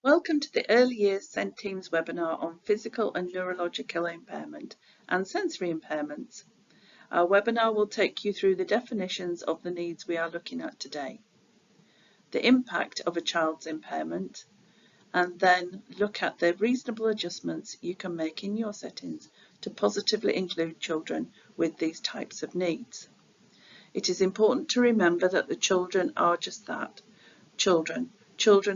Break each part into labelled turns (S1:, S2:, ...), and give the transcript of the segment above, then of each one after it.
S1: Welcome to the Early Years SEND Teams webinar on physical and neurological impairment and sensory impairments. Our webinar will take you through the definitions of the needs we are looking at today, the impact of a child's impairment, and then look at the reasonable adjustments you can make in your settings to positively include children with these types of needs. It is important to remember that the children are just that, children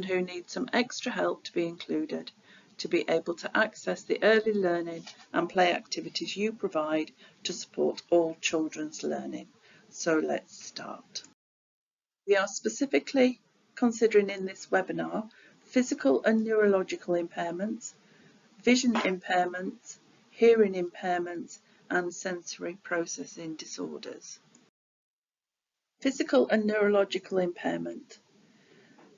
S1: who need some extra help to be included, to be able to access the early learning and play activities you provide to support all children's learning. So let's start. We are specifically considering in this webinar physical and neurological impairments, vision impairments, hearing impairments, and sensory processing disorders. Physical and neurological impairment.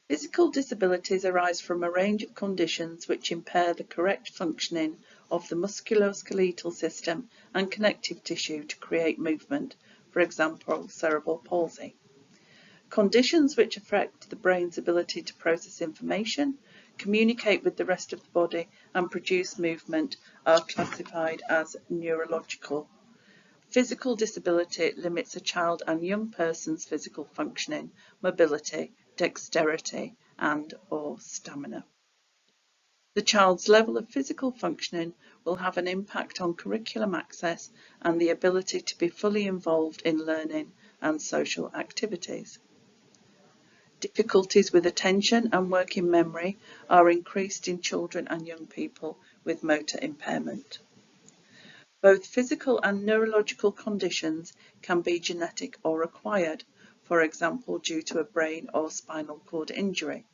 S1: Physical disabilities arise from a range of conditions which impair the correct functioning of the musculoskeletal system and connective tissue to create movement, for example, cerebral palsy. Conditions which affect the brain's ability to process information, communicate with the rest of the body, and produce movement are classified as neurological. Physical disability limits a child and young person's physical functioning, mobility, dexterity, and/or stamina. The child's level of physical functioning will have an impact on curriculum access and the ability to be fully involved in learning and social activities. Difficulties with attention and working memory are increased in children and young people with motor impairment. Both physical and neurological conditions can be genetic or acquired, for example due to a brain or spinal cord injury.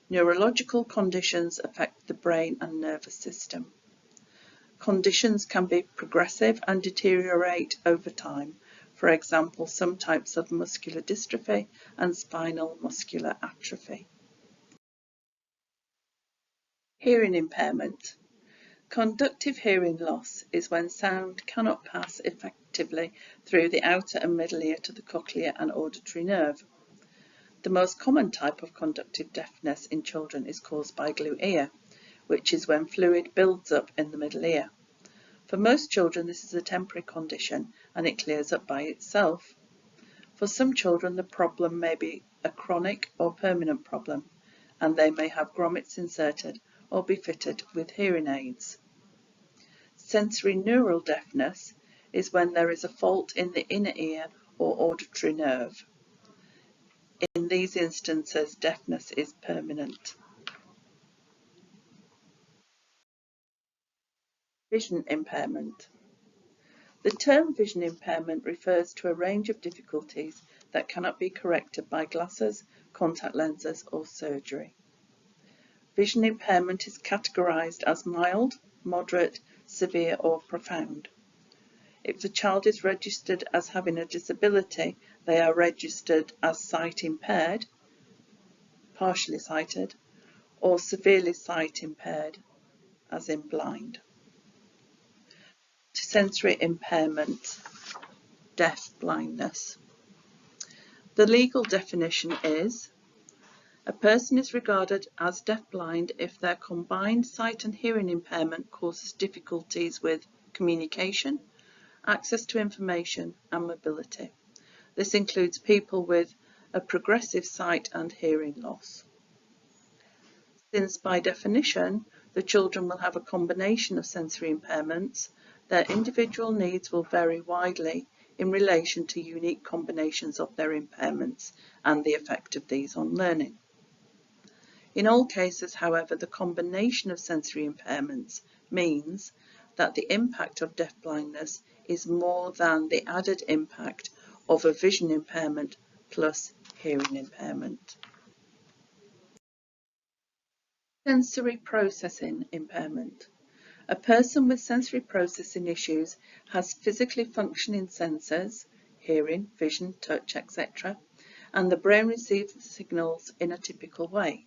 S1: Neurological conditions affect the brain and nervous system. Conditions can be progressive and deteriorate over time, for example some types of muscular dystrophy and spinal muscular atrophy. Hearing impairment. Conductive hearing loss is when sound cannot pass effectively through the outer and middle ear to the cochlear and auditory nerve. The most common type of conductive deafness in children is caused by glue ear, which is when fluid builds up in the middle ear. For most children this is a temporary condition and it clears up by itself. For some children the problem may be a chronic or permanent problem, and they may have grommets inserted or be fitted with hearing aids. Sensory neural deafness is when there is a fault in the inner ear or auditory nerve. In these instances, deafness is permanent. Vision impairment. The term vision impairment refers to a range of difficulties that cannot be corrected by glasses, contact lenses, or surgery. Vision impairment is categorized as mild, moderate, severe, or profound. If the child is registered as having a disability, they are registered as sight impaired, partially sighted, or severely sight impaired, as in blind. Sensory impairment, deaf blindness. The legal definition is: a person is regarded as deafblind if their combined sight and hearing impairment causes difficulties with communication, access to information, and mobility. This includes people with a progressive sight and hearing loss. Since by definition the children will have a combination of sensory impairments, their individual needs will vary widely in relation to unique combinations of their impairments and the effect of these on learning. In all cases, however, the combination of sensory impairments means that the impact of deafblindness is more than the added impact of a vision impairment plus hearing impairment. Sensory processing impairment. A person with sensory processing issues has physically functioning senses, hearing, vision, touch, etc., and the brain receives the signals in a typical way.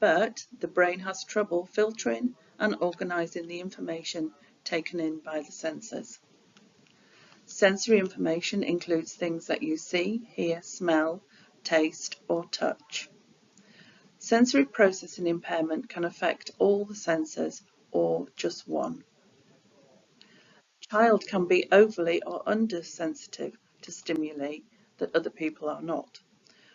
S1: But the brain has trouble filtering and organising the information taken in by the senses. Sensory information includes things that you see, hear, smell, taste, or touch. Sensory processing impairment can affect all the senses or just one. A child can be overly or undersensitive to stimuli that other people are not.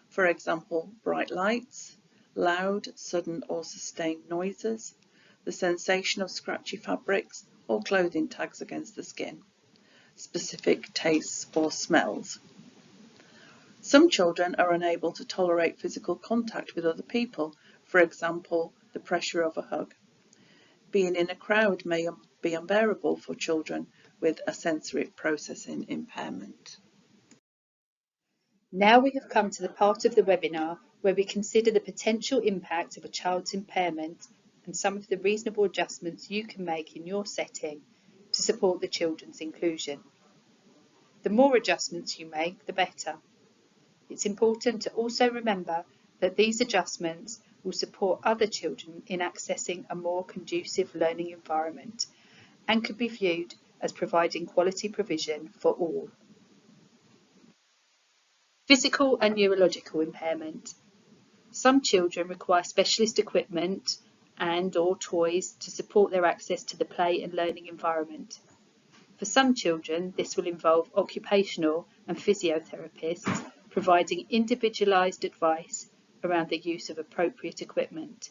S1: For example, bright lights, loud, sudden or sustained noises, the sensation of scratchy fabrics or clothing tags against the skin, specific tastes or smells. Some children are unable to tolerate physical contact with other people, for example, the pressure of a hug. Being in a crowd may be unbearable for children with a sensory processing impairment.
S2: Now we have come to the part of the webinar where we consider the potential impact of a child's impairment and some of the reasonable adjustments you can make in your setting to support the children's inclusion. The more adjustments you make, the better. It's important to also remember that these adjustments will support other children in accessing a more conducive learning environment and could be viewed as providing quality provision for all. Physical and neurological impairment. Some children require specialist equipment and/or toys to support their access to the play and learning environment. For some children, this will involve occupational and physiotherapists providing individualised advice around the use of appropriate equipment.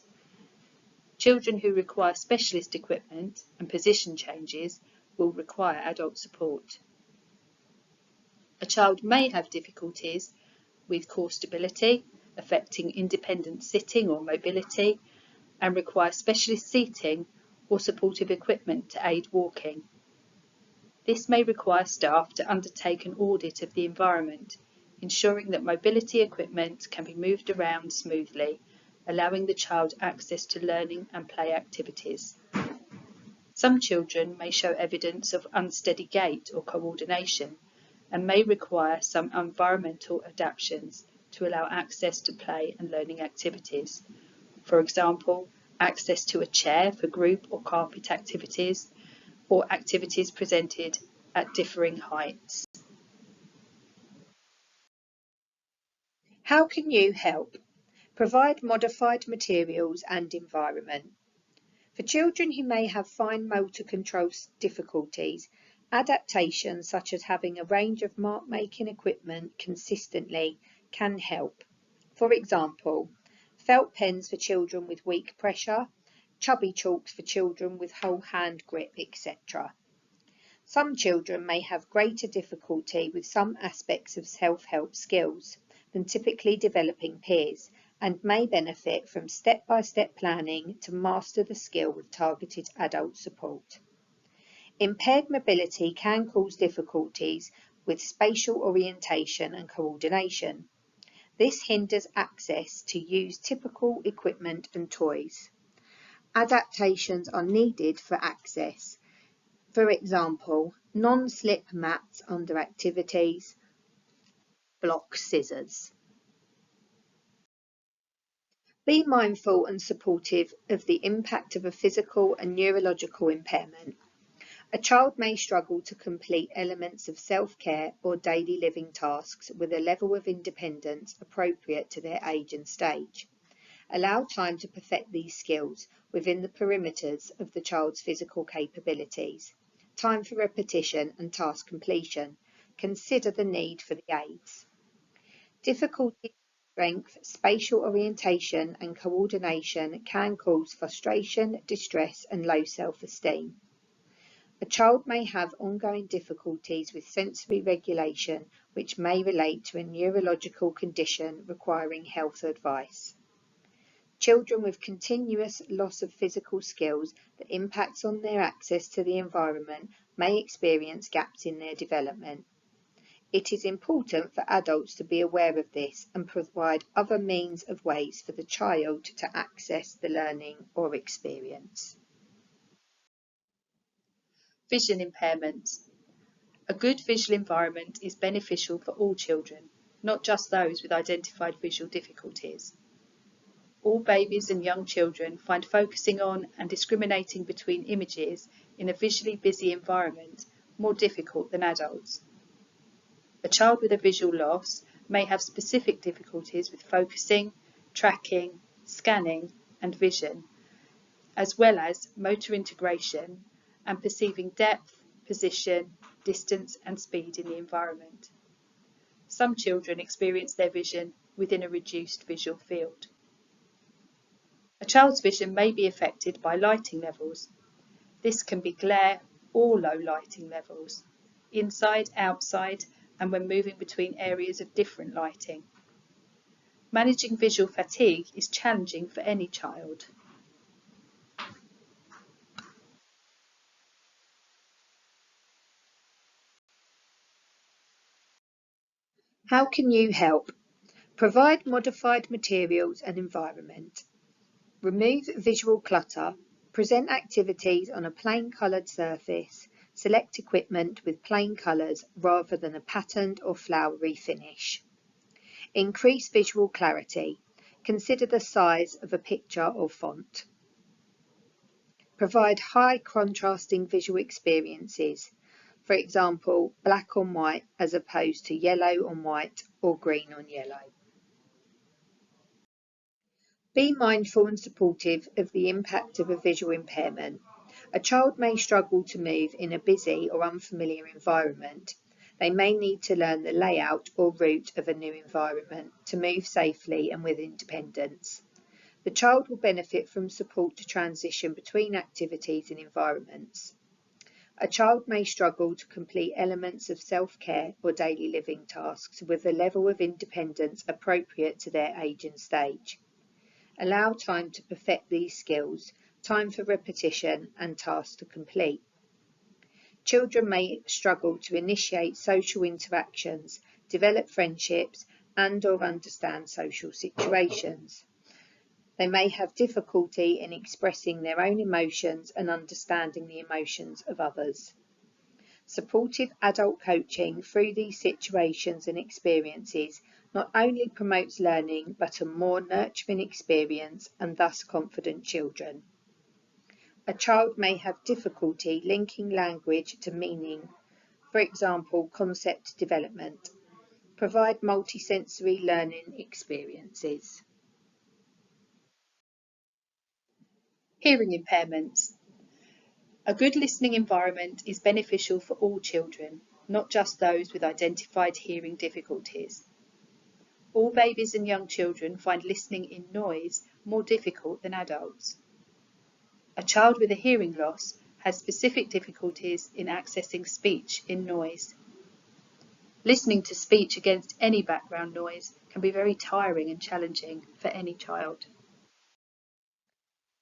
S2: Children who require specialist equipment and position changes will require adult support. A child may have difficulties with core stability, affecting independent sitting or mobility, and require specialist seating or supportive equipment to aid walking. This may require staff to undertake an audit of the environment, ensuring that mobility equipment can be moved around smoothly, allowing the child access to learning and play activities. Some children may show evidence of unsteady gait or coordination and may require some environmental adaptations to allow access to play and learning activities. For example, access to a chair for group or carpet activities, or activities presented at differing heights.
S3: How can you help? Provide modified materials and environment. For children who may have fine motor control difficulties, adaptations such as having a range of mark-making equipment consistently can help. For example, felt pens for children with weak pressure, chubby chalks for children with whole hand grip, etc. Some children may have greater difficulty with some aspects of self-help skills than typically developing peers, and may benefit from step-by-step planning to master the skill with targeted adult support. Impaired mobility can cause difficulties with spatial orientation and coordination. This hinders access to use typical equipment and toys. Adaptations are needed for access. For example, non-slip mats under activities, block scissors. Be mindful and supportive of the impact of a physical and neurological impairment. A child may struggle to complete elements of self-care or daily living tasks with a level of independence appropriate to their age and stage. Allow time to perfect these skills within the perimeters of the child's physical capabilities. Time for repetition and task completion. Consider the need for the aids. Difficulty strength, spatial orientation and coordination can cause frustration, distress and low self-esteem. A child may have ongoing difficulties with sensory regulation, which may relate to a neurological condition requiring health advice. Children with continuous loss of physical skills that impacts on their access to the environment may experience gaps in their development. It is important for adults to be aware of this and provide other means of ways for the child to access the learning or experience.
S2: Vision impairment. A good visual environment is beneficial for all children, not just those with identified visual difficulties. All babies and young children find focusing on and discriminating between images in a visually busy environment more difficult than adults. A child with a visual loss may have specific difficulties with focusing, tracking, scanning and vision, as well as motor integration and perceiving depth, position, distance and speed in the environment. Some children experience their vision within a reduced visual field. A child's vision may be affected by lighting levels. This can be glare or low lighting levels, inside, outside, and when moving between areas of different lighting. Managing visual fatigue is challenging for any child.
S3: How can you help? Provide modified materials and environment. Remove visual clutter. Present activities on a plain coloured surface. Select equipment with plain colours rather than a patterned or flowery finish. Increase visual clarity. Consider the size of a picture or font. Provide high contrasting visual experiences. For example, black on white as opposed to yellow on white or green on yellow. Be mindful and supportive of the impact of a visual impairment. A child may struggle to move in a busy or unfamiliar environment. They may need to learn the layout or route of a new environment to move safely and with independence. The child will benefit from support to transition between activities and environments. A child may struggle to complete elements of self-care or daily living tasks with a level of independence appropriate to their age and stage. Allow time to perfect these skills, time for repetition and tasks to complete. Children may struggle to initiate social interactions, develop friendships and/or understand social situations. They may have difficulty in expressing their own emotions and understanding the emotions of others. Supportive adult coaching through these situations and experiences not only promotes learning but a more nurturing experience and thus confident children. A child may have difficulty linking language to meaning, for example, concept development. Provide multisensory learning experiences.
S2: Hearing impairments. A good listening environment is beneficial for all children, not just those with identified hearing difficulties. All babies and young children find listening in noise more difficult than adults. A child with a hearing loss has specific difficulties in accessing speech in noise. Listening to speech against any background noise can be very tiring and challenging for any child.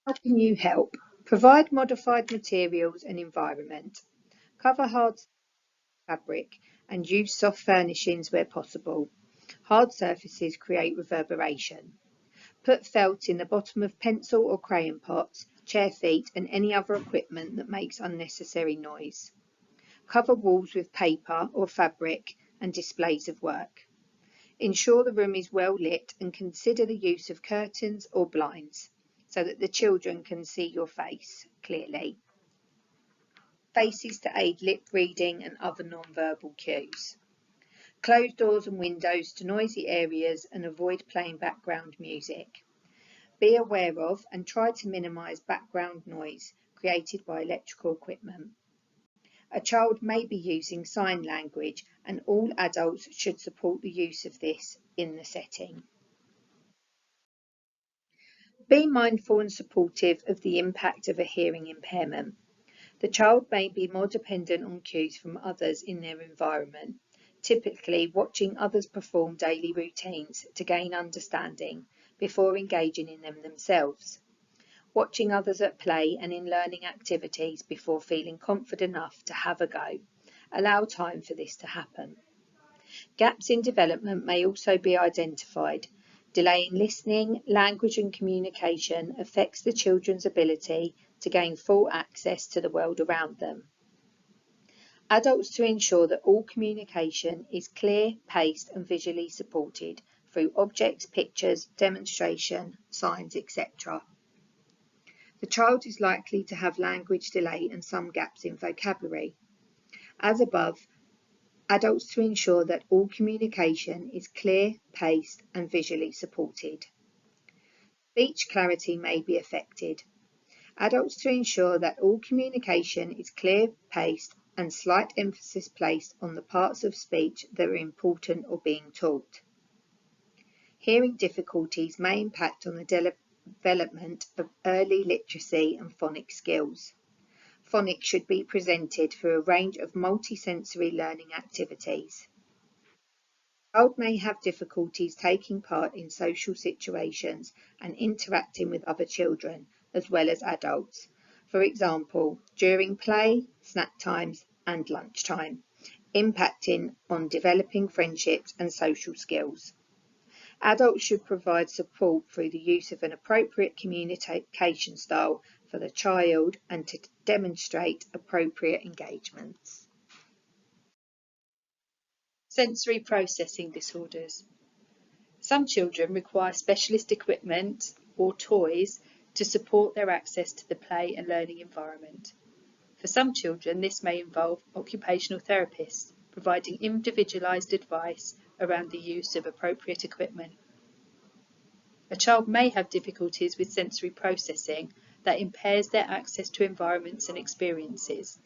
S3: How can you help? Provide modified materials and environment. Cover hard fabric and use soft furnishings where possible. Hard surfaces create reverberation. Put felt in the bottom of pencil or crayon pots, chair feet and any other equipment that makes unnecessary noise. Cover walls with paper or fabric and displays of work. Ensure the room is well lit and consider the use of curtains or blinds so that the children can see your face clearly. Faces to aid lip reading and other non-verbal cues. Close doors and windows to noisy areas and avoid playing background music. Be aware of and try to minimise background noise created by electrical equipment. A child may be using sign language and all adults should support the use of this in the setting. Be mindful and supportive of the impact of a hearing impairment. The child may be more dependent on cues from others in their environment, typically watching others perform daily routines to gain understanding before engaging in them themselves. Watching others at play and in learning activities before feeling confident enough to have a go. Allow time for this to happen. Gaps in development may also be identified. Delay in listening, language and communication affects the children's ability to gain full access to the world around them. Adults to ensure that all communication is clear, paced and visually supported through objects, pictures, demonstration, signs, etc. The child is likely to have language delay and some gaps in vocabulary. As above, adults to ensure that all communication is clear, paced and visually supported. Speech clarity may be affected. Adults to ensure that all communication is clear-paced and slight emphasis placed on the parts of speech that are important or being taught. Hearing difficulties may impact on the development of early literacy and phonics skills. Phonics should be presented through a range of multisensory learning activities. A child may have difficulties taking part in social situations and interacting with other children, as well as adults, for example, during play, snack times and lunchtime, impacting on developing friendships and social skills. Adults should provide support through the use of an appropriate communication style for the child and to demonstrate appropriate engagements.
S2: Sensory processing disorders. Some children require specialist equipment or toys to support their access to the play and learning environment. For some children, this may involve occupational therapists providing individualised advice around the use of appropriate equipment. A child may have difficulties with sensory processing that impairs their access to environments and experiences.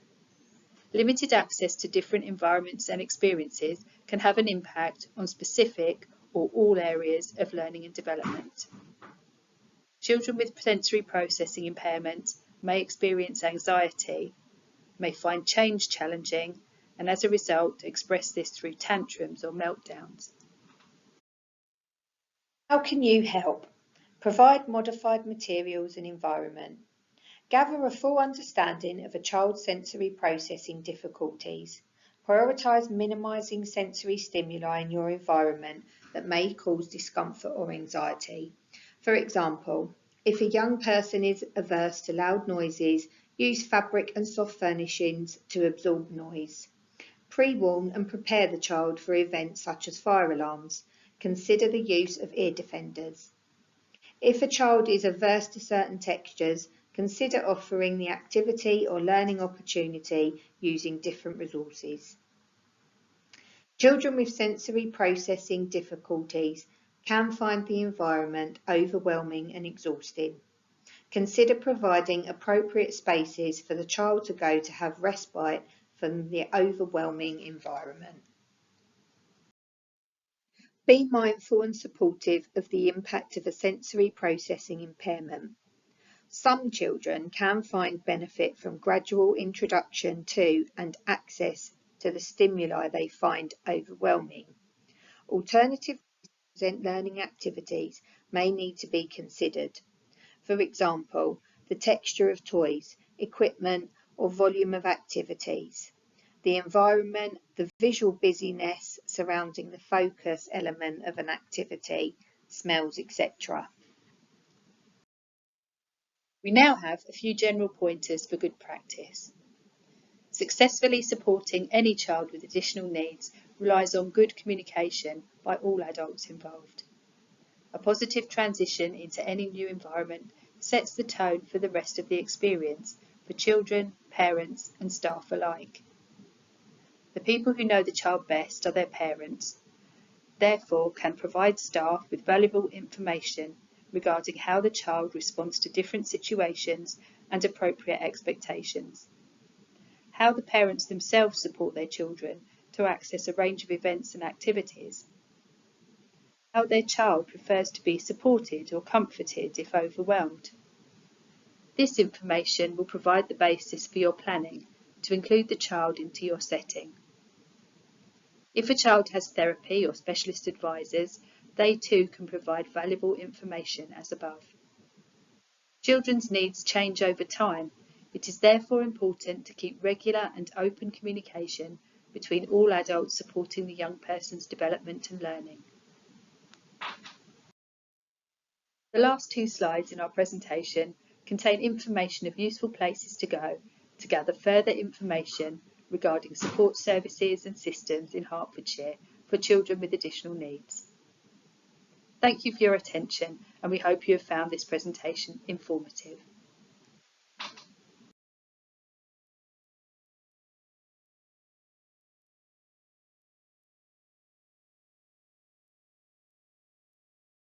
S2: Limited access to different environments and experiences can have an impact on specific or all areas of learning and development. Children with sensory processing impairment may experience anxiety, may find change challenging, and as a result express this through tantrums or meltdowns.
S3: How can you help? Provide modified materials and environment. Gather a full understanding of a child's sensory processing difficulties. Prioritise minimising sensory stimuli in your environment that may cause discomfort or anxiety. For example, if a young person is averse to loud noises, use fabric and soft furnishings to absorb noise. Pre-warn and prepare the child for events such as fire alarms. Consider the use of ear defenders. If a child is averse to certain textures, consider offering the activity or learning opportunity using different resources. Children with sensory processing difficulties can find the environment overwhelming and exhausting. Consider providing appropriate spaces for the child to go to have respite from the overwhelming environment. Be mindful and supportive of the impact of a sensory processing impairment. Some children can find benefit from gradual introduction to and access to the stimuli they find overwhelming. Alternative present learning activities may need to be considered. For example, the texture of toys, equipment, or volume of activities. The environment, the visual busyness surrounding the focus element of an activity, smells, etc.
S2: We now have a few general pointers for good practice. Successfully supporting any child with additional needs relies on good communication by all adults involved. A positive transition into any new environment sets the tone for the rest of the experience for children, parents and staff alike. The people who know the child best are their parents, therefore can provide staff with valuable information regarding how the child responds to different situations and appropriate expectations. How the parents themselves support their children to access a range of events and activities. How their child prefers to be supported or comforted if overwhelmed. This information will provide the basis for your planning to include the child into your setting. If a child has therapy or specialist advisors, they too can provide valuable information as above. Children's needs change over time. It is therefore important to keep regular and open communication between all adults supporting the young person's development and learning. The last two slides in our presentation contain information of useful places to go to gather further information regarding support services and systems in Hertfordshire for children with additional needs. Thank you for your attention, and we hope you have found this presentation informative.